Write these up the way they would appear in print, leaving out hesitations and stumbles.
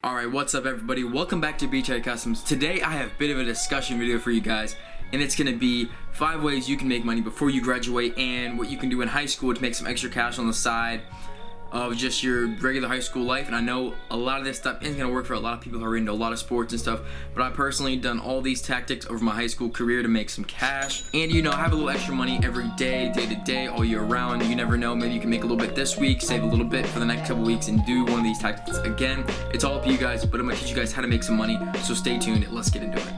Alright, what's up everybody? Welcome back to BTR Customs. Today I have a bit of a discussion video for you guys, and it's going to be 5 ways you can make money before you graduate and what you can do in high school to make some extra cash on the side of just your regular high school life. And I know a lot of this stuff isn't going to work for a lot of people who are into a lot of sports and stuff, but I personally done all these tactics over my high school career to make some cash and have a little extra money every day, day to day, all year round. You never know, maybe you can make a little bit this week, save a little bit for the next couple weeks, and do one of these tactics again. It's all up to you guys, but I'm going to teach you guys how to make some money, so stay tuned. Let's get into it.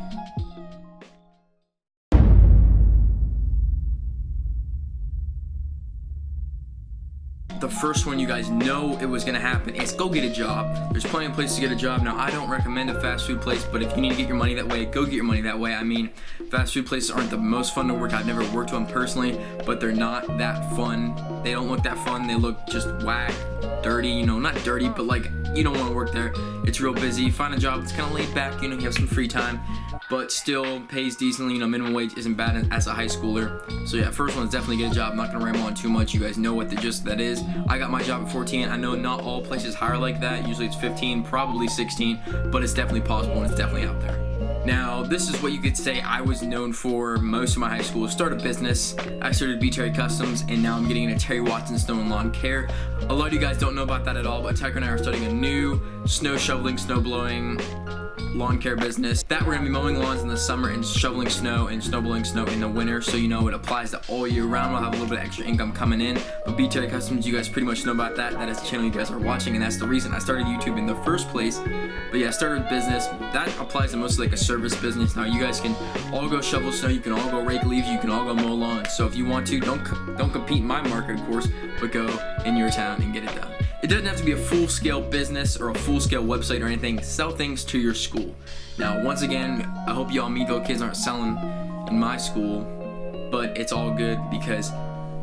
The first one, you guys know it was gonna happen, is go get a job. There's plenty of places to get a job. Now, I don't recommend a fast food place, but if you need to get your money that way, go get your money that way. I mean, fast food places aren't the most fun to work. I've never worked one personally, but they're not that fun. They don't look that fun. They look just whack, dirty, not dirty, but like, you don't want to work there. It's real busy. Find a job that's kind of laid back, you have some free time, but still pays decently. Minimum wage isn't bad as a high schooler. So yeah, first one is definitely get a job. I'm not gonna ramble on too much. You guys know what the gist of that is. I got my job at 14. I know not all places hire like that. Usually it's 15, probably 16, but it's definitely possible and it's definitely out there. Now, this is what you could say I was known for most of my high school. Start a business. I started BTR Customs, and now I'm getting into Terry Watson Snow and Lawn Care. A lot of you guys don't know about that at all, but Tucker and I are starting a new snow shoveling, snow blowing, lawn care business that we're gonna be mowing lawns in the summer and shoveling snow and snow blowing snow in the winter, so it applies to all year round. We'll have a little bit of extra income coming in. But BTR Customs, you guys pretty much know about that. That is the channel you guys are watching, and that's the reason I started YouTube in the first place. But yeah, I started a business that applies to mostly like a service business. Now you guys can all go shovel snow, you can all go rake leaves, you can all go mow lawns. So if you want to, don't compete in my market, of course, but go in your town and get it done. It doesn't have to be a full-scale business or a full-scale website or anything. Sell things to your school. Now, once again, I hope y'all Meadville kids aren't selling in my school, but it's all good because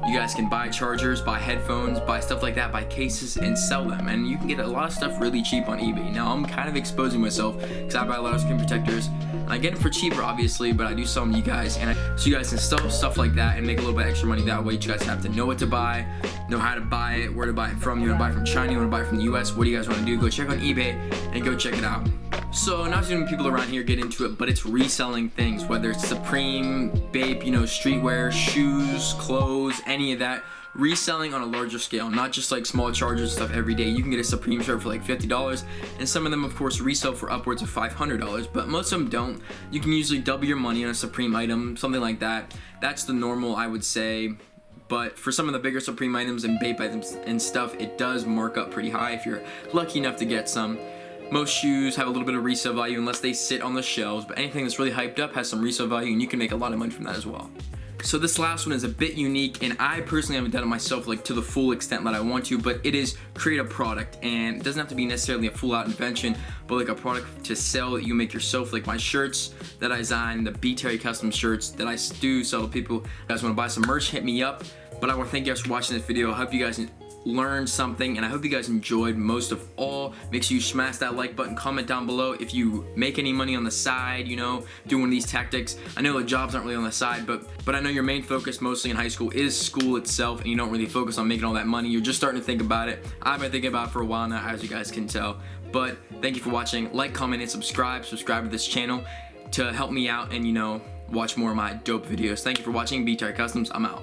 you guys can buy chargers, buy headphones, buy stuff like that, buy cases, and sell them. And you can get a lot of stuff really cheap on eBay. Now, I'm kind of exposing myself because I buy a lot of screen protectors. And I get them for cheaper, obviously, but I do sell them to you guys. So you guys can sell stuff like that and make a little bit extra money that way. You guys have to know what to buy, know how to buy it, where to buy it from. You want to buy it from China, you want to buy it from the US. What do you guys want to do? Go check on eBay and go check it out. So not too many people around here get into it, but it's reselling things, whether it's Supreme, Bape, streetwear, shoes, clothes, any of that. Reselling on a larger scale, not just like small chargers and stuff every day. You can get a Supreme shirt for like $50, and some of them of course resell for upwards of $500, but most of them don't. You can usually double your money on a Supreme item, something like that. That's the normal, I would say. But for some of the bigger Supreme items and Bape items and stuff, it does mark up pretty high if you're lucky enough to get some. Most shoes have a little bit of resale value unless they sit on the shelves, but anything that's really hyped up has some resale value, and you can make a lot of money from that as well. So this last one is a bit unique, and I personally haven't done it myself like to the full extent that I want to, but it is create a product, and it doesn't have to be necessarily a full out invention, but like a product to sell that you make yourself. Like my shirts that I design, the BTR Custom shirts that I do sell to people. If you guys want to buy some merch, hit me up. But I want to thank you guys for watching this video. I hope you guys learned something, and I hope you guys enjoyed. Most of all, make sure you smash that like button, comment down below if you make any money on the side, doing these tactics. I know the jobs aren't really on the side, but I know your main focus mostly in high school is school itself, and you don't really focus on making all that money. You're just starting to think about it. I've been thinking about it for a while now, as you guys can tell. But thank you for watching. Like, comment, and subscribe to this channel to help me out and watch more of my dope videos. Thank you for watching. BTR Customs, I'm out.